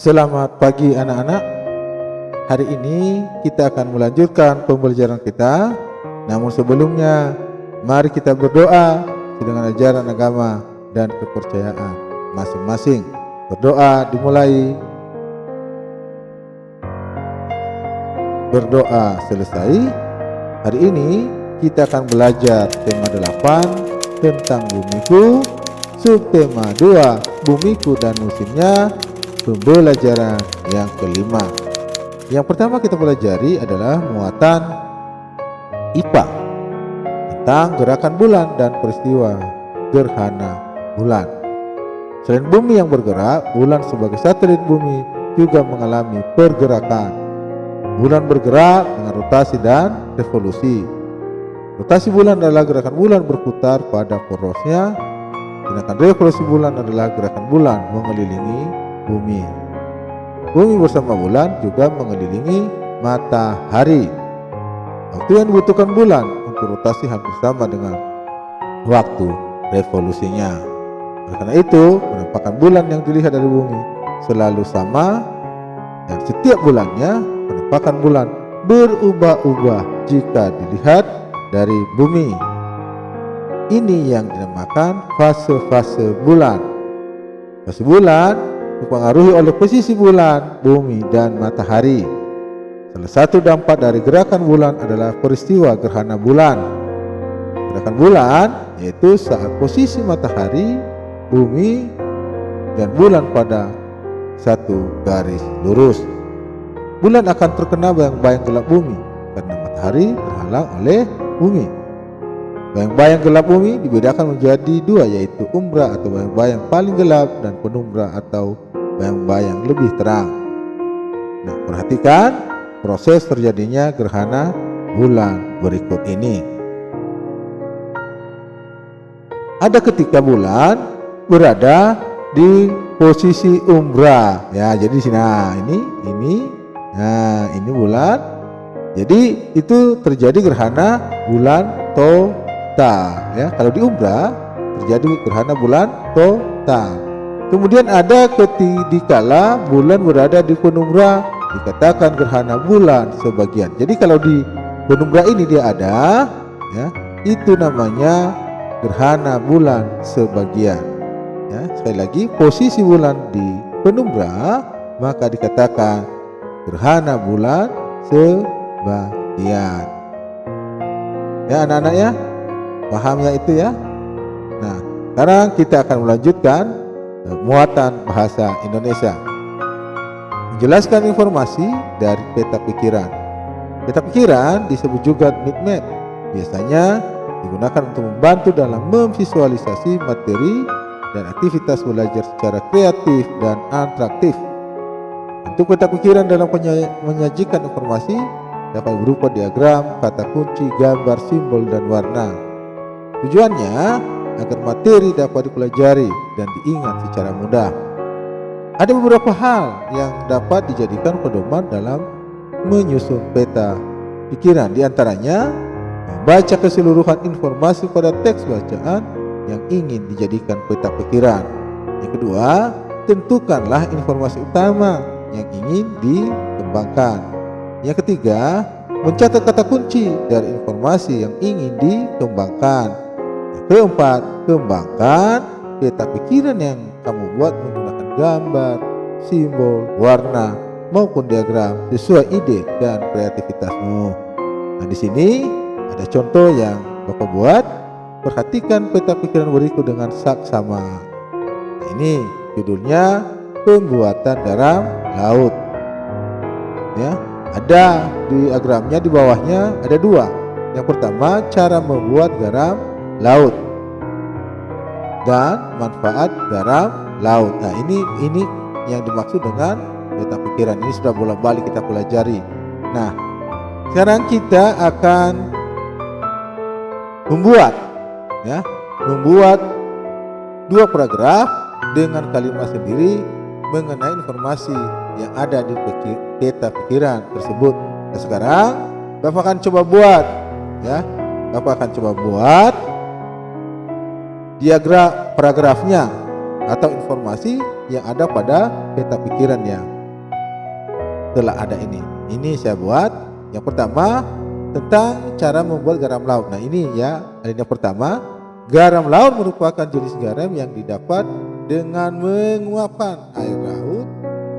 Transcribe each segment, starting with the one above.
Selamat pagi anak-anak. Hari ini kita akan melanjutkan pembelajaran kita. Namun sebelumnya, mari kita berdoa dengan ajaran agama dan kepercayaan masing-masing. Berdoa dimulai. Berdoa selesai. Hari ini kita akan belajar tema 8 tentang bumiku, subtema 2 bumiku dan musimnya, pembelajaran yang kelima. Yang pertama kita pelajari adalah muatan IPA tentang gerakan bulan dan peristiwa gerhana bulan. Selain bumi yang bergerak, bulan sebagai satelit bumi juga mengalami pergerakan. Bulan bergerak dengan rotasi dan revolusi. Rotasi bulan adalah gerakan bulan berputar pada porosnya, sedangkan revolusi bulan adalah gerakan bulan mengelilingi bumi. Bumi bersama bulan juga mengelilingi matahari. Waktu yang dibutuhkan bulan untuk rotasi hampir sama dengan waktu revolusinya. Oleh karena itu, penampakan bulan yang dilihat dari bumi selalu sama, dan setiap bulannya penampakan bulan berubah-ubah jika dilihat dari bumi. Ini yang dinamakan fase-fase bulan. Fase bulan dipengaruhi oleh posisi bulan, bumi, dan matahari. Salah satu dampak dari gerakan bulan adalah peristiwa gerhana bulan. Gerakan bulan yaitu saat posisi matahari, bumi, dan bulan pada satu garis lurus. Bulan akan terkena bayang-bayang gelap bumi karena matahari terhalang oleh bumi. Bayang-bayang gelap bumi dibedakan menjadi dua, yaitu umbra atau bayang-bayang paling gelap dan penumbra atau bayang-bayang lebih terang. Nah, perhatikan proses terjadinya gerhana bulan berikut ini. Ada ketika bulan berada di posisi umbra. Ya, jadi di sini. Ini bulan. Jadi itu terjadi gerhana bulan total. Ya, kalau di umbra terjadi gerhana bulan total. Kemudian ada dikala bulan berada di penumbra, dikatakan gerhana bulan sebagian. Jadi kalau di penumbra ini dia ada, ya, itu namanya gerhana bulan sebagian. Ya, sekali lagi, posisi bulan di penumbra maka dikatakan gerhana bulan sebagian. Ya anak-anak ya, paham ya itu ya. Nah, sekarang kita akan melanjutkan muatan bahasa Indonesia. Menjelaskan informasi dari peta pikiran. Peta pikiran disebut juga mind map. Biasanya digunakan untuk membantu dalam memvisualisasi materi dan aktivitas belajar secara kreatif dan atraktif. Bentuk peta pikiran dalam menyajikan informasi dapat berupa diagram, kata kunci, gambar, simbol, dan warna. Tujuannya agar materi dapat dipelajari dan diingat secara mudah. Ada beberapa hal yang dapat dijadikan pedoman dalam menyusun peta pikiran. Di antaranya, membaca keseluruhan informasi pada teks bacaan yang ingin dijadikan peta pikiran. Yang kedua, tentukanlah informasi utama yang ingin dikembangkan. Yang ketiga, mencatat kata kunci dari informasi yang ingin dikembangkan. Keempat, kembangkan peta pikiran yang kamu buat menggunakan gambar, simbol, warna, maupun diagram sesuai ide dan kreativitasmu. Nah, di sini ada contoh yang Bapak buat. Perhatikan peta pikiran berikut dengan saksama. Nah, ini judulnya pembuatan garam laut. Ya, ada diagramnya di bawahnya ada dua. Yang pertama, cara membuat garam laut dan manfaat garam laut. Nah, ini yang dimaksud dengan peta pikiran. Ini sudah bolak-balik kita pelajari. Nah, sekarang kita akan membuat dua paragraf dengan kalimat sendiri mengenai informasi yang ada di peta pikiran tersebut. Nah, sekarang Bapak akan coba buat, ya. Bapak akan coba buat diagram paragrafnya atau informasi yang ada pada peta pikiran yang telah ada ini. Ini saya buat. Yang pertama tentang cara membuat garam laut. Nah ini ya, alinea pertama. Garam laut merupakan jenis garam yang didapat dengan menguapkan air laut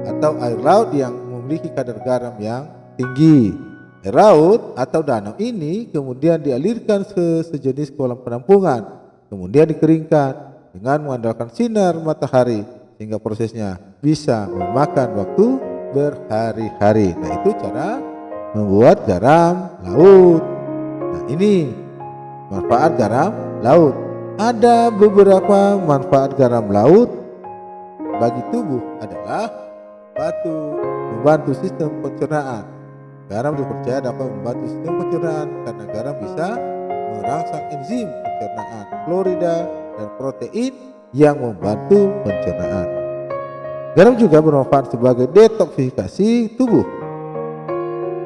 atau air laut yang memiliki kadar garam yang tinggi. Air laut atau danau ini kemudian dialirkan ke sejenis kolam penampungan, kemudian dikeringkan dengan mengandalkan sinar matahari sehingga prosesnya bisa memakan waktu berhari-hari. Nah itu cara membuat garam laut. Nah ini manfaat garam laut. Ada beberapa manfaat garam laut bagi tubuh adalah membantu sistem pencernaan. Garam dipercaya dapat membantu sistem pencernaan karena garam bisa merangsang enzim pencernaan klorida dan protein yang membantu pencernaan. Garam juga bermanfaat sebagai detoksifikasi tubuh.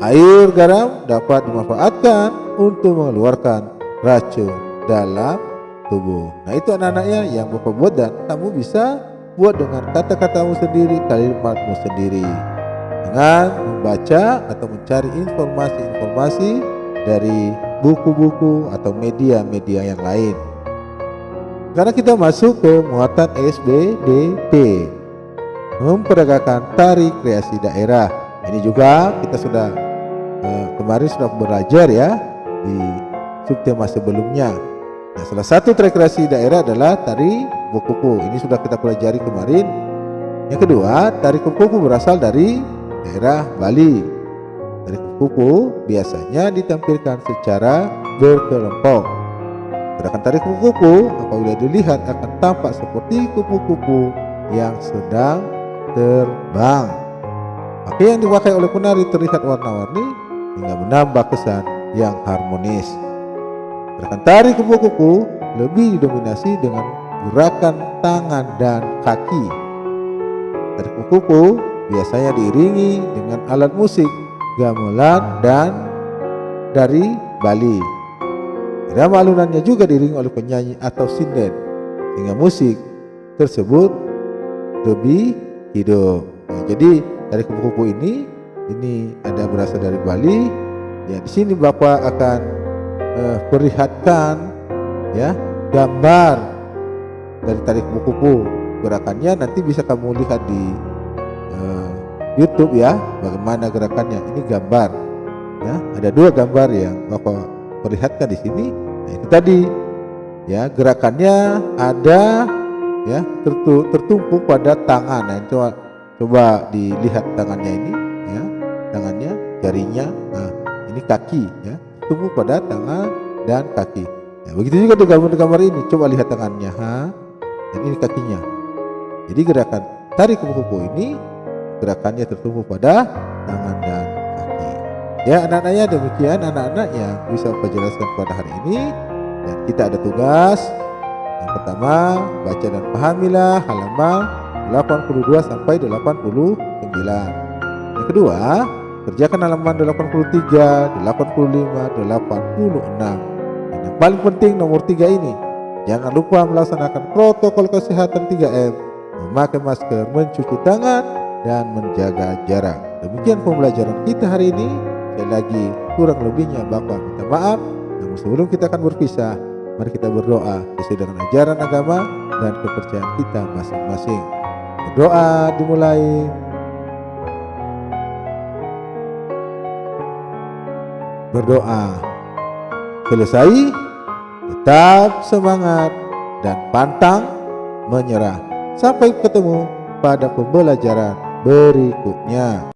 Air garam dapat dimanfaatkan untuk mengeluarkan racun dalam tubuh. Nah itu anak-anaknya yang Bapak buat, dan kamu bisa buat dengan kata-katamu sendiri, kalimatmu sendiri, dengan membaca atau mencari informasi-informasi dari buku-buku atau media-media yang lain. Karena kita masuk ke muatan SBDP, memperdagangkan tari kreasi daerah. Ini juga kita sudah kemarin sudah belajar ya di subtema sebelumnya. Nah, salah satu tari kreasi daerah adalah tari kupu-kupu. Ini sudah kita pelajari kemarin. Yang kedua, tari kupu-kupu berasal dari daerah Bali. Tari kupu-kupu biasanya ditampilkan secara berkelompok. Gerakan tari kupu-kupu apabila dilihat akan tampak seperti kupu-kupu yang sedang terbang. Pakaian yang dipakai oleh penari terlihat warna-warni hingga menambah kesan yang harmonis. Gerakan tari kupu-kupu lebih didominasi dengan gerakan tangan dan kaki. Tari kupu-kupu biasanya diiringi dengan alat musik gamelan dan dari Bali. Irama alunannya juga diiringi oleh penyanyi atau sinden sehingga musik tersebut lebih hidup. Nah, jadi tari kupu-kupu ini ada berasal dari Bali. Ya, di sini Bapak akan perlihatkan ya gambar dari tari kupu-kupu. Gerakannya nanti bisa kamu lihat di YouTube ya, bagaimana gerakannya. Ini gambar ya, ada 2 gambar yang Bapak perlihatkan di sini. Nah, itu tadi ya, gerakannya ada ya tertumpu pada tangan. Nah, coba dilihat tangannya ini ya, tangannya, jarinya. Nah, ini kaki ya, tertumpu pada tangan dan kaki. Ya, begitu juga di gambar ini, coba lihat tangannya, dan ini kakinya. Jadi gerakan tari kupu-kupu ini gerakannya tertumpu pada tangan dan kaki. Ya anak-anaknya, demikian anak-anak yang bisa saya jelaskan pada hari ini. Dan kita ada tugas. Yang pertama, baca dan pahamilah halaman 82 sampai 89. Yang kedua, kerjakan halaman 83, 85, 86. Dan yang paling penting nomor 3 ini, jangan lupa melaksanakan protokol kesehatan 3M, memakai masker, mencuci tangan, dan menjaga jarak. Demikian pembelajaran kita hari ini. Sekali lagi kurang lebihnya Bapak minta maaf. Namun sebelum kita akan berpisah, mari kita berdoa sesuai dengan ajaran agama dan kepercayaan kita masing-masing. Berdoa dimulai. Berdoa selesai, tetap semangat dan pantang menyerah. Sampai ketemu pada pembelajaran berikutnya.